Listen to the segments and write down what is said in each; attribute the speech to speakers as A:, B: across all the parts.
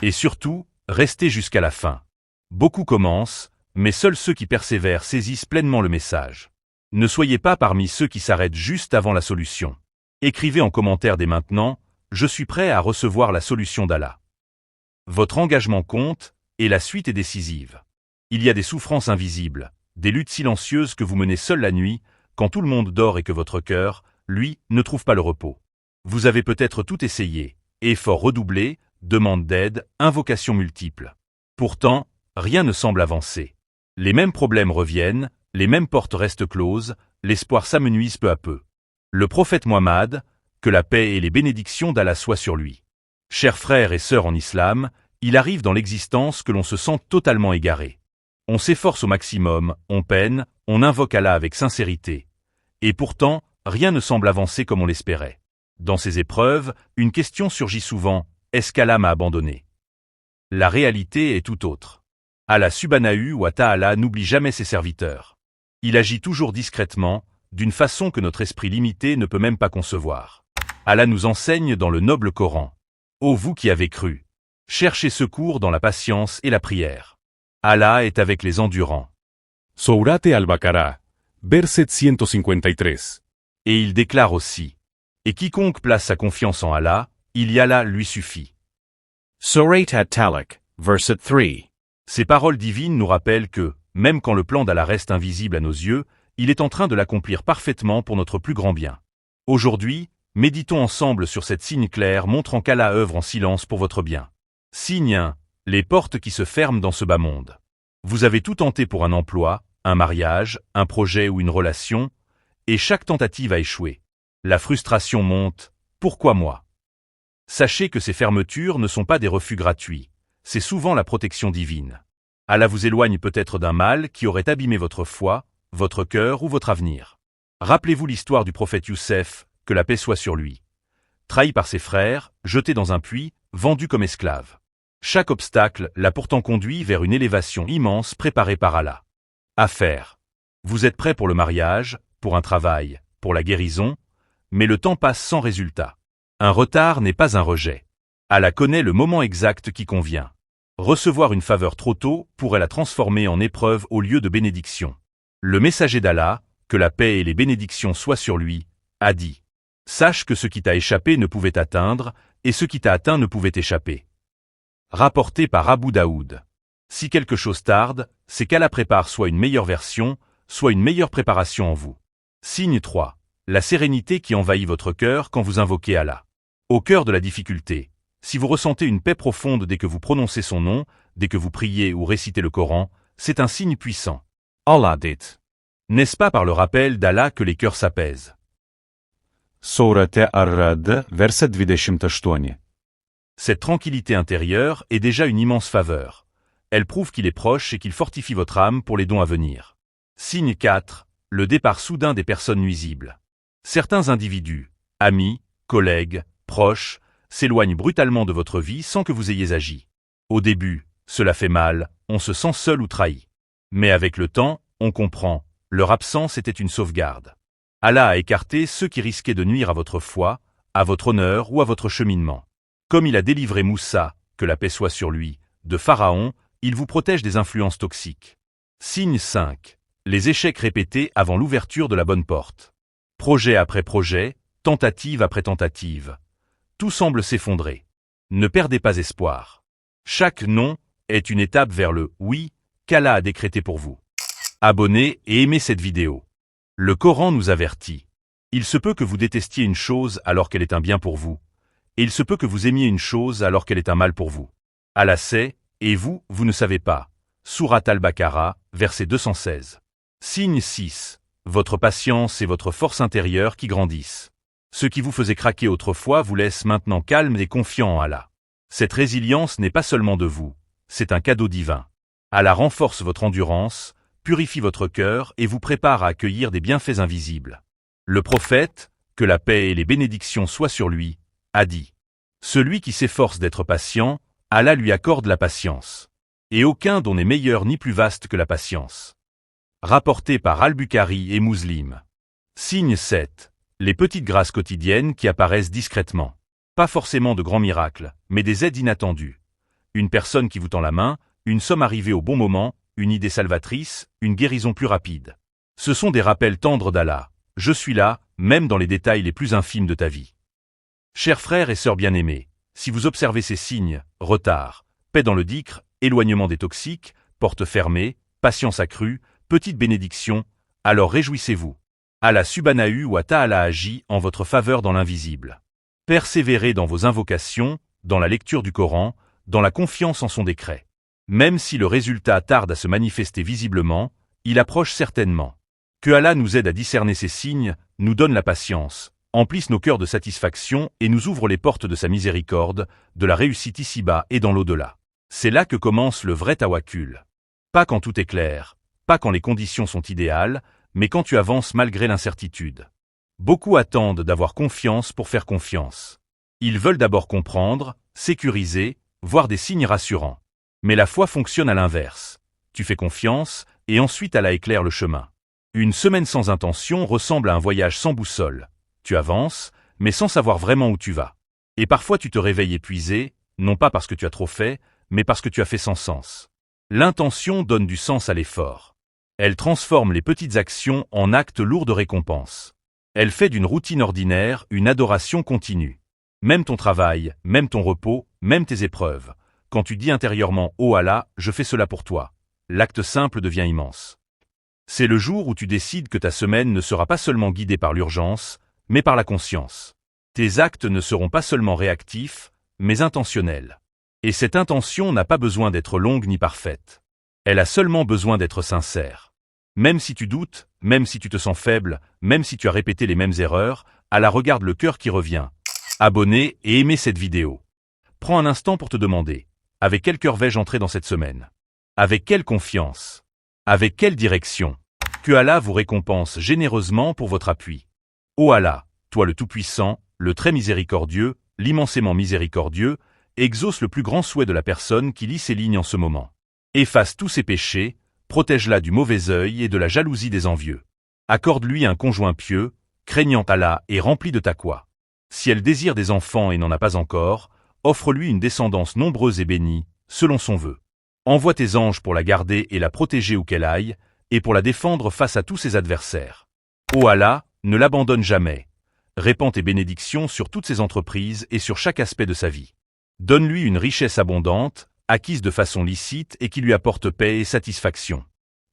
A: Et surtout, restez jusqu'à la fin. Beaucoup commencent, mais seuls ceux qui persévèrent saisissent pleinement le message. Ne soyez pas parmi ceux qui s'arrêtent juste avant la solution. Écrivez en commentaire dès maintenant, je suis prêt à recevoir la solution d'Allah. Votre engagement compte, et la suite est décisive. Il y a des souffrances invisibles, des luttes silencieuses que vous menez seul la nuit, quand tout le monde dort et que votre cœur, lui, ne trouve pas le repos. Vous avez peut-être tout essayé, efforts redoublés, demandes d'aide, invocations multiples. Pourtant, rien ne semble avancer. Les mêmes problèmes reviennent, les mêmes portes restent closes, l'espoir s'amenuise peu à peu. Le prophète Muhammad, que la paix et les bénédictions d'Allah soient sur lui. Chers frères et sœurs en islam, il arrive dans l'existence que l'on se sent totalement égaré. On s'efforce au maximum, on peine, on invoque Allah avec sincérité. Et pourtant, rien ne semble avancer comme on l'espérait. Dans ces épreuves, une question surgit souvent, est-ce qu'Allah m'a abandonné? La réalité est tout autre. Allah subhanahu wa ta'ala n'oublie jamais ses serviteurs. Il agit toujours discrètement, d'une façon que notre esprit limité ne peut même pas concevoir. Allah nous enseigne dans le noble Coran. Ô vous qui avez cru, cherchez secours dans la patience et la prière. Allah est avec les endurants.
B: Sourate al-Baqarah, verset 153.
A: Et il déclare aussi, et quiconque place sa confiance en Allah, il y Allah lui suffit.
C: Surah at-Talaq, verset 3.
A: Ces paroles divines nous rappellent que, même quand le plan d'Allah reste invisible à nos yeux, il est en train de l'accomplir parfaitement pour notre plus grand bien. Aujourd'hui, méditons ensemble sur cette signe claire montrant qu'Allah œuvre en silence pour votre bien. Signe 1. Les portes qui se ferment dans ce bas monde. Vous avez tout tenté pour un emploi, un mariage, un projet ou une relation, et chaque tentative a échoué. La frustration monte. Pourquoi moi? Sachez que ces fermetures ne sont pas des refus gratuits. C'est souvent la protection divine. Allah vous éloigne peut-être d'un mal qui aurait abîmé votre foi, votre cœur ou votre avenir. Rappelez-vous l'histoire du prophète Youssef, que la paix soit sur lui. Trahi par ses frères, jeté dans un puits, vendu comme esclave. Chaque obstacle l'a pourtant conduit vers une élévation immense préparée par Allah. À faire. Vous êtes prêt pour le mariage, pour un travail, pour la guérison, mais le temps passe sans résultat. Un retard n'est pas un rejet. Allah connaît le moment exact qui convient. Recevoir une faveur trop tôt pourrait la transformer en épreuve au lieu de bénédiction. Le messager d'Allah, que la paix et les bénédictions soient sur lui, a dit « Sache que ce qui t'a échappé ne pouvait t'atteindre, et ce qui t'a atteint ne pouvait t'échapper. » Rapporté par Abu Daoud. Si quelque chose tarde, c'est qu'Allah prépare soit une meilleure version, soit une meilleure préparation en vous. Signe 3. La sérénité qui envahit votre cœur quand vous invoquez Allah. Au cœur de la difficulté, si vous ressentez une paix profonde dès que vous prononcez son nom, dès que vous priez ou récitez le Coran, c'est un signe puissant. Allah dit. N'est-ce pas par le rappel d'Allah que les cœurs s'apaisent?
B: Sourate ar-Ra'd, verset 28.
A: Cette tranquillité intérieure est déjà une immense faveur. Elle prouve qu'il est proche et qu'il fortifie votre âme pour les dons à venir. Signe 4. Le départ soudain des personnes nuisibles. Certains individus, amis, collègues, proches, s'éloignent brutalement de votre vie sans que vous ayez agi. Au début, cela fait mal, on se sent seul ou trahi. Mais avec le temps, on comprend, leur absence était une sauvegarde. Allah a écarté ceux qui risquaient de nuire à votre foi, à votre honneur ou à votre cheminement. Comme il a délivré Moussa, que la paix soit sur lui, de Pharaon, il vous protège des influences toxiques. Signe 5. Les échecs répétés avant l'ouverture de la bonne porte. Projet après projet, tentative après tentative. Tout semble s'effondrer. Ne perdez pas espoir. Chaque non est une étape vers le oui qu'Allah a décrété pour vous. Abonnez et aimez cette vidéo. Le Coran nous avertit. Il se peut que vous détestiez une chose alors qu'elle est un bien pour vous, et il se peut que vous aimiez une chose alors qu'elle est un mal pour vous. Allah sait, et vous, vous ne savez pas. Sourate al-Baqarah, verset 216. Signe 6. Votre patience et votre force intérieure qui grandissent. Ce qui vous faisait craquer autrefois vous laisse maintenant calme et confiant en Allah. Cette résilience n'est pas seulement de vous, c'est un cadeau divin. Allah renforce votre endurance, purifie votre cœur et vous prépare à accueillir des bienfaits invisibles. Le prophète, que la paix et les bénédictions soient sur lui, a dit « Celui qui s'efforce d'être patient, Allah lui accorde la patience. Et aucun don n'est meilleur ni plus vaste que la patience. » Rapporté par Al-Bukhari et Muslim. Signe 7. Les petites grâces quotidiennes qui apparaissent discrètement. Pas forcément de grands miracles, mais des aides inattendues. une personne qui vous tend la main, une somme arrivée au bon moment, une idée salvatrice, une guérison plus rapide. Ce sont des rappels tendres d'Allah. Je suis là, même dans les détails les plus infimes de ta vie. Chers frères et sœurs bien-aimés, si vous observez ces signes, retard, paix dans le dhikr, éloignement des toxiques, porte fermée, patience accrue, petite bénédiction, alors réjouissez-vous. Allah subhanahu wa ta'ala agit en votre faveur dans l'invisible. Persévérez dans vos invocations, dans la lecture du Coran, dans la confiance en son décret. Même si le résultat tarde à se manifester visiblement, il approche certainement. Que Allah nous aide à discerner ces signes, nous donne la patience, emplisse nos cœurs de satisfaction et nous ouvre les portes de sa miséricorde, de la réussite ici-bas et dans l'au-delà. C'est là que commence le vrai tawakkul. Pas quand tout est clair, pas quand les conditions sont idéales, mais quand tu avances malgré l'incertitude. Beaucoup attendent d'avoir confiance pour faire confiance. Ils veulent d'abord comprendre, sécuriser, voir des signes rassurants. Mais la foi fonctionne à l'inverse. Tu fais confiance, et ensuite Allah éclaire le chemin. Une semaine sans intention ressemble à un voyage sans boussole. Tu avances, mais sans savoir vraiment où tu vas. Et parfois tu te réveilles épuisé, non pas parce que tu as trop fait, mais parce que tu as fait sans sens. L'intention donne du sens à l'effort. Elle transforme les petites actions en actes lourds de récompense. Elle fait d'une routine ordinaire une adoration continue. Même ton travail, même ton repos, même tes épreuves. Quand tu dis intérieurement « Oh Allah, je fais cela pour toi », l'acte simple devient immense. C'est le jour où tu décides que ta semaine ne sera pas seulement guidée par l'urgence, mais par la conscience. Tes actes ne seront pas seulement réactifs, mais intentionnels. Et cette intention n'a pas besoin d'être longue ni parfaite. Elle a seulement besoin d'être sincère. Même si tu doutes, même si tu te sens faible, même si tu as répété les mêmes erreurs, Allah regarde le cœur qui revient. Abonnez et aimez cette vidéo. Prends un instant pour te demander, avec quel cœur vais-je entrer dans cette semaine? Avec quelle confiance? Avec quelle direction? Que Allah vous récompense généreusement pour votre appui. Ô Allah, toi le Tout-Puissant, le très miséricordieux, l'immensément miséricordieux, exauce le plus grand souhait de la personne qui lit ces lignes en ce moment. Efface tous ses péchés, protège-la du mauvais œil et de la jalousie des envieux. Accorde-lui un conjoint pieux, craignant Allah et rempli de taqwa. Si elle désire des enfants et n'en a pas encore, offre-lui une descendance nombreuse et bénie, selon son vœu. Envoie tes anges pour la garder et la protéger où qu'elle aille, et pour la défendre face à tous ses adversaires. Ô Allah, ne l'abandonne jamais. Répands tes bénédictions sur toutes ses entreprises et sur chaque aspect de sa vie. Donne-lui une richesse abondante, acquise de façon licite et qui lui apporte paix et satisfaction.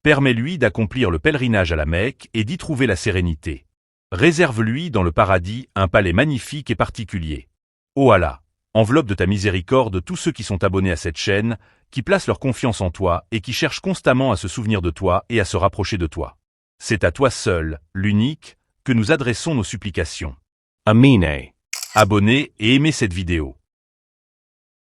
A: Permets-lui d'accomplir le pèlerinage à la Mecque et d'y trouver la sérénité. Réserve-lui dans le paradis un palais magnifique et particulier. Ô Allah, enveloppe de ta miséricorde tous ceux qui sont abonnés à cette chaîne, qui placent leur confiance en toi et qui cherchent constamment à se souvenir de toi et à se rapprocher de toi. C'est à toi seul, l'unique, que nous adressons nos supplications.
C: Amine.
A: Abonnez et aimez cette vidéo.